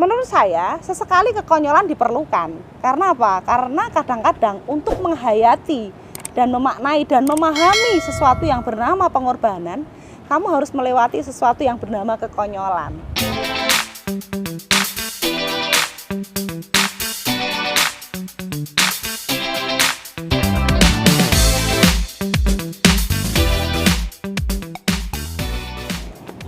menurut saya sesekali kekonyolan diperlukan. Karena apa? Karena kadang-kadang untuk menghayati dan memaknai dan memahami sesuatu yang bernama pengorbanan, kamu harus melewati sesuatu yang bernama kekonyolan.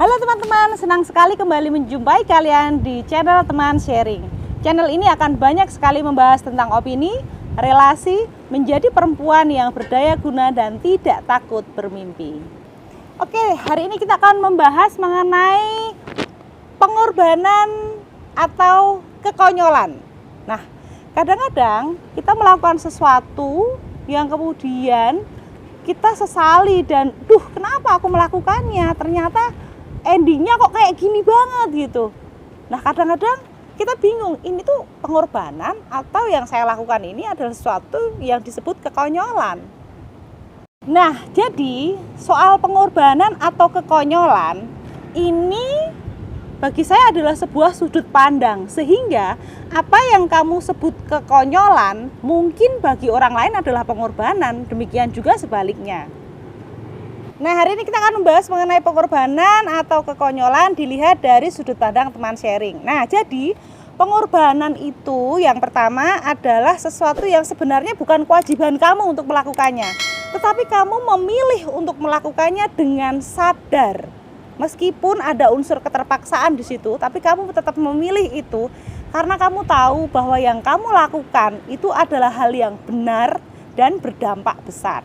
Halo teman-teman, senang sekali kembali menjumpai kalian di channel Teman Sharing. Channel ini akan banyak sekali membahas tentang opini, relasi, menjadi perempuan yang berdaya guna dan tidak takut bermimpi. Oke, hari ini kita akan membahas mengenai pengorbanan atau kekonyolan. Nah, kadang-kadang kita melakukan sesuatu yang kemudian kita sesali dan kenapa aku melakukannya? Ternyata endingnya kok kayak gini banget gitu. Nah, kadang-kadang kita bingung, ini tuh pengorbanan atau yang saya lakukan ini adalah sesuatu yang disebut kekonyolan. Nah, jadi soal pengorbanan atau kekonyolan ini bagi saya adalah sebuah sudut pandang, sehingga apa yang kamu sebut kekonyolan mungkin bagi orang lain adalah pengorbanan, demikian juga sebaliknya. Nah, hari ini kita akan membahas mengenai pengorbanan atau kekonyolan dilihat dari sudut pandang Teman Sharing. Nah, jadi pengorbanan itu yang pertama adalah sesuatu yang sebenarnya bukan kewajiban kamu untuk melakukannya, tetapi kamu memilih untuk melakukannya dengan sadar. Meskipun ada unsur keterpaksaan di situ, tapi kamu tetap memilih itu karena kamu tahu bahwa yang kamu lakukan itu adalah hal yang benar dan berdampak besar.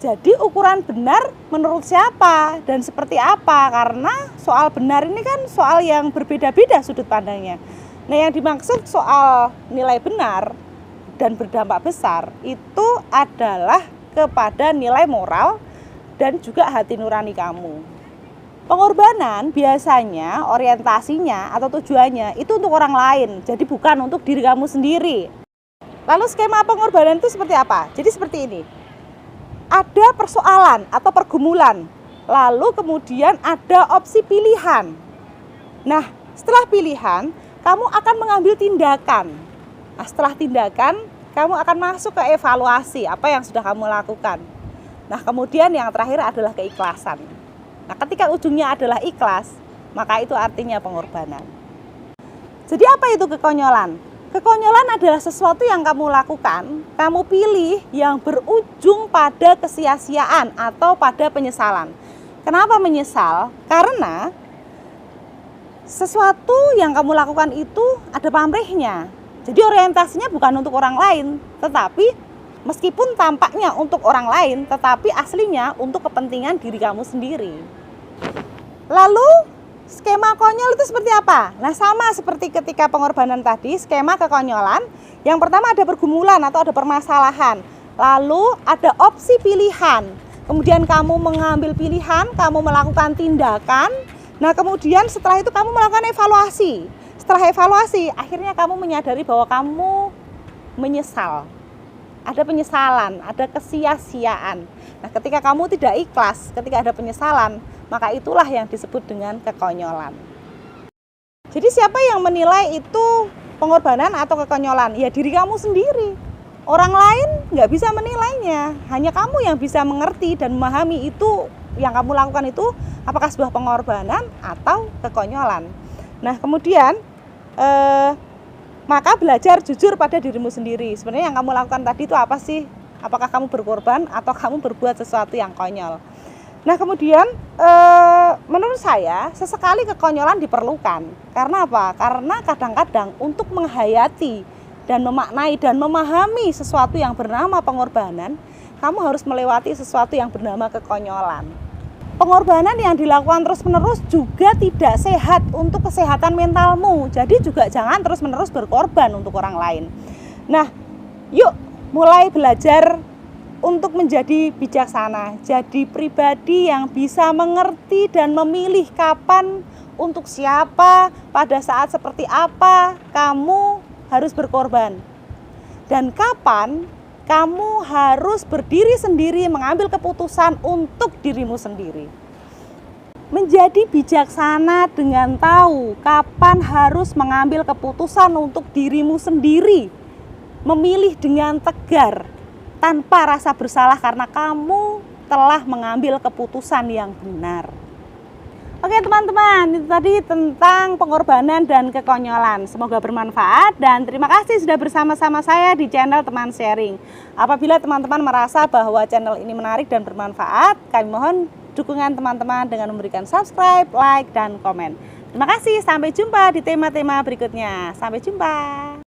Jadi ukuran benar menurut siapa dan seperti apa? Karena soal benar ini kan soal yang berbeda-beda sudut pandangnya. Nah, yang dimaksud soal nilai benar dan berdampak besar itu adalah kepada nilai moral dan juga hati nurani kamu. Pengorbanan biasanya orientasinya atau tujuannya itu untuk orang lain, jadi bukan untuk diri kamu sendiri. Lalu skema pengorbanan itu seperti apa? Jadi seperti ini. Ada persoalan atau pergumulan, lalu kemudian ada opsi pilihan. Nah, setelah pilihan, kamu akan mengambil tindakan. Nah, setelah tindakan, kamu akan masuk ke evaluasi apa yang sudah kamu lakukan. Nah, kemudian yang terakhir adalah keikhlasan. Nah, ketika ujungnya adalah ikhlas, maka itu artinya pengorbanan. Jadi apa itu kekonyolan? Kekonyolan adalah sesuatu yang kamu lakukan, kamu pilih yang berujung pada kesia-siaan atau pada penyesalan. Kenapa menyesal? Karena sesuatu yang kamu lakukan itu ada pamrihnya. Jadi orientasinya bukan untuk orang lain, tetapi meskipun tampaknya untuk orang lain, tetapi aslinya untuk kepentingan diri kamu sendiri. Lalu skema konyol itu seperti apa? Nah, sama seperti ketika pengorbanan tadi, skema kekonyolan. Yang pertama ada pergumulan atau ada permasalahan. Lalu ada opsi pilihan. Kemudian kamu mengambil pilihan, kamu melakukan tindakan. Nah, kemudian setelah itu kamu melakukan evaluasi. Setelah evaluasi, akhirnya kamu menyadari bahwa kamu menyesal. Ada penyesalan, ada kesia-siaan. Nah, ketika kamu tidak ikhlas, ketika ada penyesalan, maka itulah yang disebut dengan kekonyolan. Jadi siapa yang menilai itu pengorbanan atau kekonyolan? Ya diri kamu sendiri. Orang lain nggak bisa menilainya. Hanya kamu yang bisa mengerti dan memahami itu yang kamu lakukan itu apakah sebuah pengorbanan atau kekonyolan. Nah, kemudian maka belajar jujur pada dirimu sendiri. Sebenarnya yang kamu lakukan tadi itu apa sih? Apakah kamu berkorban atau kamu berbuat sesuatu yang konyol? Nah, kemudian menurut saya sesekali kekonyolan diperlukan. Karena apa? Karena kadang-kadang untuk menghayati dan memaknai dan memahami sesuatu yang bernama pengorbanan, kamu harus melewati sesuatu yang bernama kekonyolan. Pengorbanan yang dilakukan terus-menerus juga tidak sehat untuk kesehatan mentalmu. Jadi juga jangan terus-menerus berkorban untuk orang lain. Nah, yuk mulai belajar untuk menjadi bijaksana, jadi pribadi yang bisa mengerti dan memilih kapan, untuk siapa, pada saat seperti apa kamu harus berkorban. Dan kapan kamu harus berdiri sendiri mengambil keputusan untuk dirimu sendiri. Menjadi bijaksana dengan tahu kapan harus mengambil keputusan untuk dirimu sendiri. Memilih dengan tegar tanpa rasa bersalah karena kamu telah mengambil keputusan yang benar. Oke teman-teman, itu tadi tentang pengorbanan dan kekonyolan. Semoga bermanfaat dan terima kasih sudah bersama-sama saya di channel Teman Sharing. Apabila teman-teman merasa bahwa channel ini menarik dan bermanfaat, kami mohon dukungan teman-teman dengan memberikan subscribe, like, dan komen. Terima kasih, sampai jumpa di tema-tema berikutnya. Sampai jumpa.